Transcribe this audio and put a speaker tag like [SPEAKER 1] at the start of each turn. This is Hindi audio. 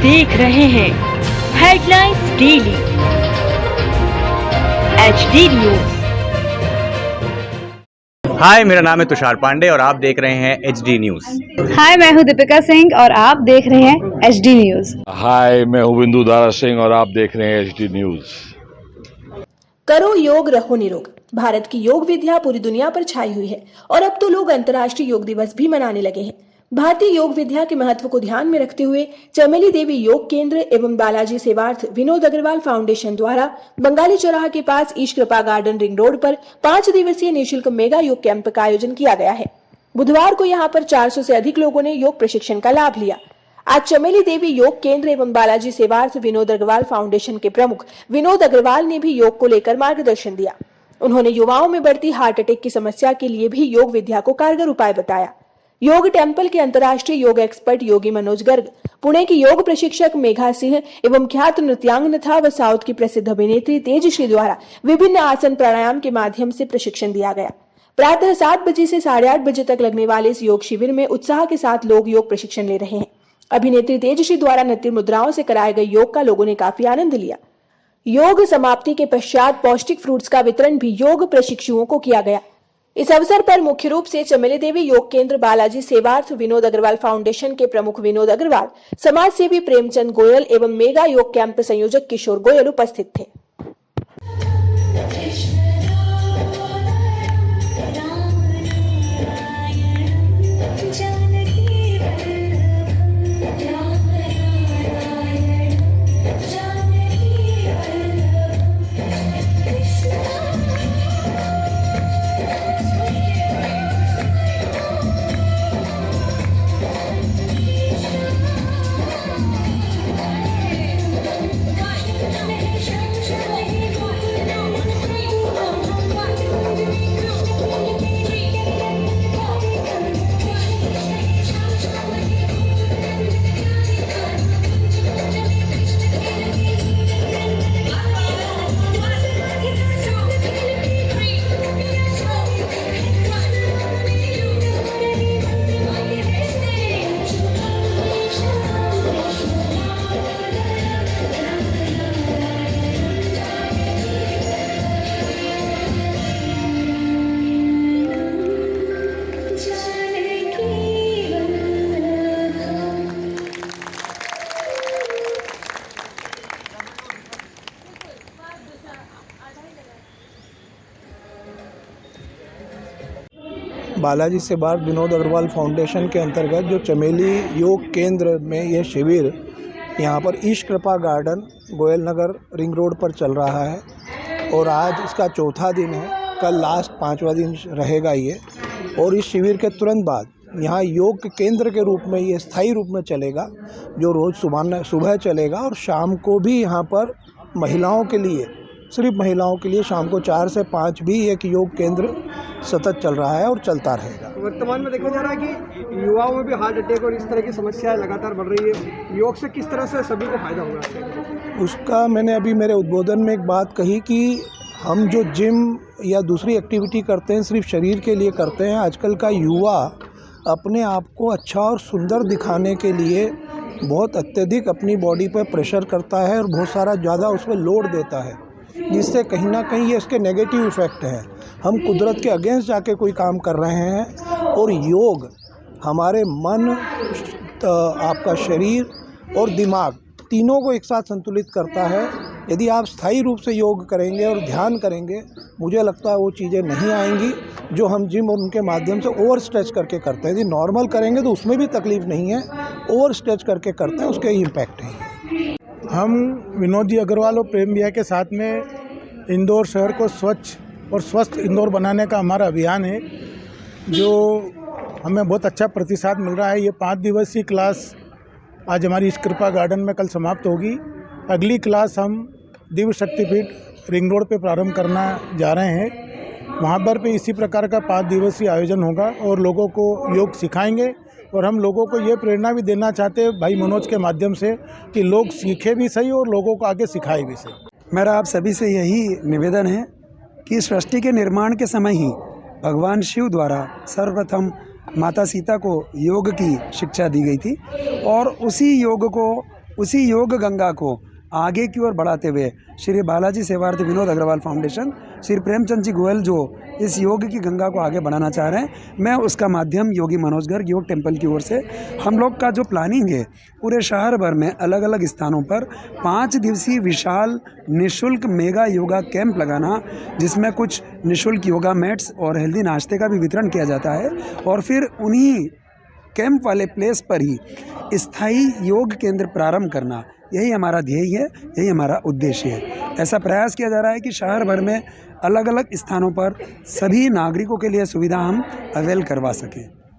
[SPEAKER 1] देख रहे हैं हेडलाइंस डेली HD न्यूज।
[SPEAKER 2] हाय, मेरा नाम है तुषार पांडे और आप देख रहे हैं HD न्यूज।
[SPEAKER 3] हाय, मैं हूं दीपिका सिंह और आप देख रहे हैं HD न्यूज।
[SPEAKER 4] हाय, मैं हूं बिंदु दारा सिंह और आप देख रहे हैं HD न्यूज।
[SPEAKER 5] करो योग, रहो निरोग। भारत की योग विद्या पूरी दुनिया पर छाई हुई है और अब तो लोग अंतर्राष्ट्रीय योग दिवस भी मनाने लगे हैं। भारतीय योग विद्या के महत्व को ध्यान में रखते हुए चमेली देवी योग केंद्र एवं बालाजी सेवार्थ विनोद अग्रवाल फाउंडेशन द्वारा बंगाली चौराहा के पास ईश कृपा गार्डन रिंग रोड पर 5 दिवसीय निःशुल्क मेगा योग कैंप का आयोजन किया गया है। बुधवार को यहाँ पर 400 से अधिक लोगों ने योग प्रशिक्षण का लाभ लिया। आज चमेली देवी योग केंद्र एवं बालाजी सेवार्थ विनोद अग्रवाल फाउंडेशन के प्रमुख विनोद अग्रवाल ने भी योग को लेकर मार्गदर्शन दिया। उन्होंने युवाओं में बढ़ती हार्ट अटैक की समस्या के लिए भी योग विद्या को कारगर उपाय बताया। योग टेम्पल के अंतर्राष्ट्रीय योग एक्सपर्ट योगी मनोज गर्ग, पुणे की योग प्रशिक्षक मेघा सिंह एवं ख्यात नृत्यांगना व साउथ की प्रसिद्ध अभिनेत्री तेजश्री द्वारा विभिन्न आसन प्राणायाम के माध्यम से प्रशिक्षण दिया गया। प्रातः 7 बजे से 8:30 बजे तक लगने वाले इस योग शिविर में उत्साह के साथ लोग योग प्रशिक्षण ले रहे हैं। अभिनेत्री तेजश्री द्वारा नृत्य मुद्राओं से कराए गए योग का लोगों ने काफी आनंद लिया। योग समाप्ति के पश्चात पौष्टिक फ्रूट्स का वितरण भी योग प्रशिक्षुओं को किया गया। इस अवसर पर मुख्य रूप से चमेली देवी योग केंद्र बालाजी सेवार्थ विनोद अग्रवाल फाउंडेशन के प्रमुख विनोद अग्रवाल, समाज सेवी प्रेमचंद गोयल एवं मेगा योग कैंप संयोजक किशोर गोयल उपस्थित थे।
[SPEAKER 6] बालाजी सेवार्थ विनोद अग्रवाल फाउंडेशन के अंतर्गत जो चमेली योग केंद्र में यह शिविर यहाँ पर ईश कृपा गार्डन गोयल नगर रिंग रोड पर चल रहा है और आज इसका चौथा दिन है। कल लास्ट 5वां दिन रहेगा ये। और इस शिविर के तुरंत बाद यहाँ योग केंद्र के रूप में ये स्थायी रूप में चलेगा, जो रोज़ सुबह चलेगा और शाम को भी यहाँ पर महिलाओं के लिए, सिर्फ महिलाओं के लिए शाम को 4 से 5 भी एक योग केंद्र सतत चल रहा है और चलता रहेगा।
[SPEAKER 7] वर्तमान में देखा जा रहा है कि युवाओं में भी हार्ट अटैक और इस तरह की समस्याएं लगातार बढ़ रही है। योग से किस तरह से सभी को फायदा होगा?
[SPEAKER 6] उसका मैंने अभी मेरे उद्बोधन में एक बात कही कि हम जो जिम या दूसरी एक्टिविटी करते हैं सिर्फ शरीर के लिए करते हैं। आजकल का युवा अपने आप को अच्छा और सुंदर दिखाने के लिए बहुत अत्यधिक अपनी बॉडी पर प्रेशर करता है और बहुत सारा ज़्यादा उस पर लोड देता है, जिससे कहीं ना कहीं ये इसके नेगेटिव इफ़ेक्ट हैं। हम कुदरत के अगेंस्ट जाके कोई काम कर रहे हैं और योग हमारे मन, आपका शरीर और दिमाग तीनों को एक साथ संतुलित करता है। यदि आप स्थायी रूप से योग करेंगे और ध्यान करेंगे, मुझे लगता है वो चीज़ें नहीं आएंगी जो हम जिम और उनके माध्यम से ओवर स्ट्रेच करके करते हैं। यदि नॉर्मल करेंगे तो उसमें भी तकलीफ़ नहीं है, ओवर स्ट्रेच करके करते हैं उसके इम्पैक्ट हैं।
[SPEAKER 8] हम विनोद जी अग्रवाल और प्रेम भैया के साथ में इंदौर शहर को स्वच्छ और स्वस्थ इंदौर बनाने का हमारा अभियान है, जो हमें बहुत अच्छा प्रतिसाद मिल रहा है। ये 5 दिवसीय क्लास आज हमारी इस कृपा गार्डन में कल समाप्त होगी। अगली क्लास हम दिव्य शक्तिपीठ रिंग रोड पे प्रारंभ करना जा रहे हैं। वहाँ पर भी इसी प्रकार का 5 दिवसीय आयोजन होगा और लोगों को योग सिखाएंगे। और हम लोगों को ये प्रेरणा भी देना चाहते हैं भाई मनोज के माध्यम से कि लोग सीखे भी सही और लोगों को आगे सिखाए भी सही।
[SPEAKER 9] मेरा आप सभी से यही निवेदन है कि सृष्टि के निर्माण के समय ही भगवान शिव द्वारा सर्वप्रथम माता सीता को योग की शिक्षा दी गई थी और उसी योग को उसी योग गंगा को आगे की ओर बढ़ाते हुए श्री बालाजी सेवार्थ विनोद अग्रवाल फाउंडेशन, श्री प्रेमचंद जी गोयल जो इस योग की गंगा को आगे बढ़ाना चाह रहे हैं, मैं उसका माध्यम योगी मनोज गर्ग योग टेम्पल की ओर से हम लोग का जो प्लानिंग है पूरे शहर भर में अलग अलग स्थानों पर 5 दिवसीय विशाल निशुल्क मेगा योगा कैंप लगाना, जिसमें कुछ निशुल्क योगा मैट्स और हेल्दी नाश्ते का भी वितरण किया जाता है और फिर उन्हीं कैंप वाले प्लेस पर ही स्थायी योग केंद्र प्रारंभ करना, यही हमारा ध्येय है, यही हमारा उद्देश्य है। ऐसा प्रयास किया जा रहा है कि शहर भर में अलग अलग स्थानों पर सभी नागरिकों के लिए सुविधा हम अवेल करवा सकें।